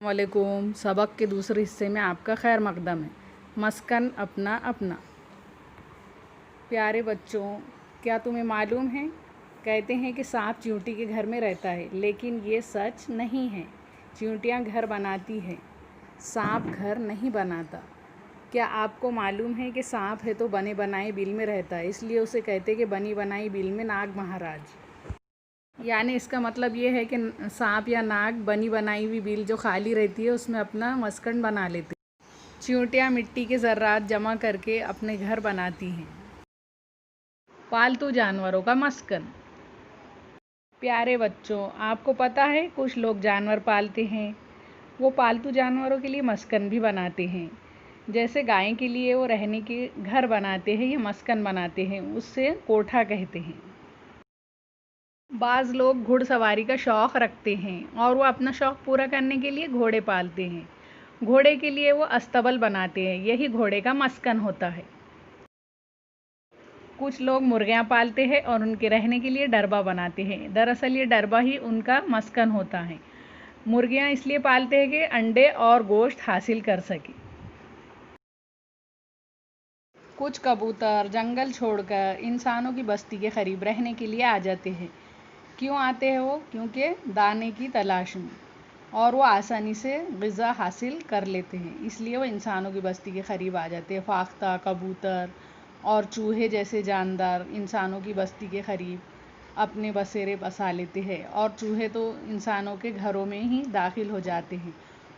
वालेकुम। सबक के दूसरे हिस्से में आपका खैर मकदम है। मस्कन अपना अपना। प्यारे बच्चों, क्या तुम्हें मालूम है, कहते हैं कि सांप चींटी के घर में रहता है, लेकिन ये सच नहीं है। चींटियाँ घर बनाती है, सांप घर नहीं बनाता। क्या आपको मालूम है कि सांप है तो बने बनाए बिल में रहता है, इसलिए उसे कहते कि बनी बनाई बिल में नाग महाराज। यानी इसका मतलब ये है कि सांप या नाग बनी बनाई हुई बिल जो खाली रहती है उसमें अपना मस्कन बना लेते हैं। चींटियाँ मिट्टी के ज़र्रात जमा करके अपने घर बनाती हैं। पालतू जानवरों का मस्कन। प्यारे बच्चों, आपको पता है कुछ लोग जानवर पालते हैं, वो पालतू जानवरों के लिए मस्कन भी बनाते हैं। जैसे गाय के लिए वो रहने के घर बनाते हैं या मस्कन बनाते हैं, उससे कोठा कहते हैं। बाज़ लोग घुड़सवारी का शौक़ रखते हैं और वो अपना शौक़ पूरा करने के लिए घोड़े पालते हैं। घोड़े के लिए वो अस्तबल बनाते हैं, यही घोड़े का मस्कन होता है। कुछ लोग मुर्गियाँ पालते हैं और उनके रहने के लिए डरबा बनाते हैं। दरअसल ये डरबा ही उनका मस्कन होता है। मुर्गियाँ इसलिए पालते हैं कि अंडे और गोश्त हासिल कर सके। कुछ कबूतर जंगल छोड़कर इंसानों की बस्ती के करीब रहने के लिए आ जाते हैं। क्यों आते हैं वो? क्योंकि दाने की तलाश में, और वो आसानी से ग़िज़ा हासिल कर लेते हैं, इसलिए वो इंसानों की बस्ती के करीब आ जाते हैं। फाख्ता, कबूतर और चूहे जैसे जानदार इंसानों की बस्ती के करीब अपने बसेरे बसा लेते हैं, और चूहे तो इंसानों के घरों में ही दाखिल हो जाते हैं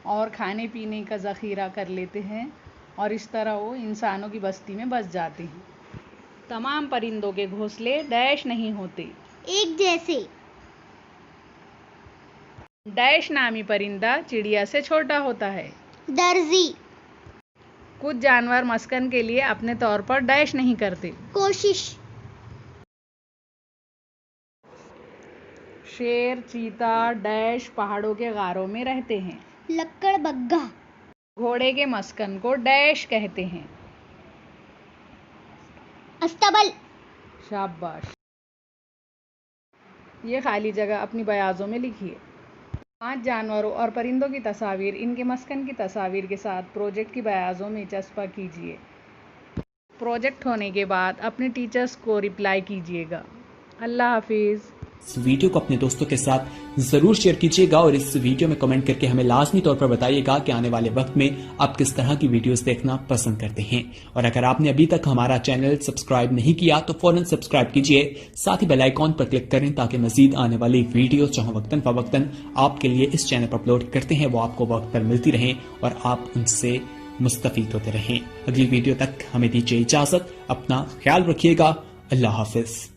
और खाने पीने का ज़ख़ीरा कर लेते हैं, और इस तरह वो इंसानों की बस्ती में बस जाते हैं। तमाम परिंदों के घोंसले डैश नहीं होते, एक जैसे। डैश नामी परिंदा चिड़िया से छोटा होता है। दर्जी। कुछ जानवर मस्कन के लिए अपने तौर पर डैश नहीं करते। कोशिश। शेर, चीता डैश पहाड़ों के गारों में रहते हैं। लक्कड़ बग्गा। घोड़े के मस्कन को डैश कहते हैं। अस्तबल। शाबाश। ये खाली जगह अपनी बयाज़ों में लिखिए। 5 जानवरों और परिंदों की तस्वीर इनके मस्कन की तस्वीर के साथ प्रोजेक्ट की बयाज़ों में चस्पा कीजिए। प्रोजेक्ट होने के बाद अपने टीचर्स को रिप्लाई कीजिएगा। अल्लाह हाफिज़। इस वीडियो को अपने दोस्तों के साथ जरूर शेयर कीजिएगा और इस वीडियो में कमेंट करके हमें लाजमी तौर पर बताइएगा कि आने वाले वक्त में आप किस तरह की वीडियोस देखना पसंद करते हैं। और अगर आपने अभी तक हमारा चैनल सब्सक्राइब नहीं किया तो फौरन सब्सक्राइब कीजिए, साथ ही बेल आइकॉन पर क्लिक करें ताकि मजीद आने वाली वीडियो जो वक्तन फवक्तन आपके लिए इस चैनल पर अपलोड करते हैं वो आपको वक्त पर मिलती रहें और आप उनसे मुस्तफीद होते रहें। अगली वीडियो तक हमें दीजिए इजाजत। अपना ख्याल रखिएगा। अल्लाह हाफिज।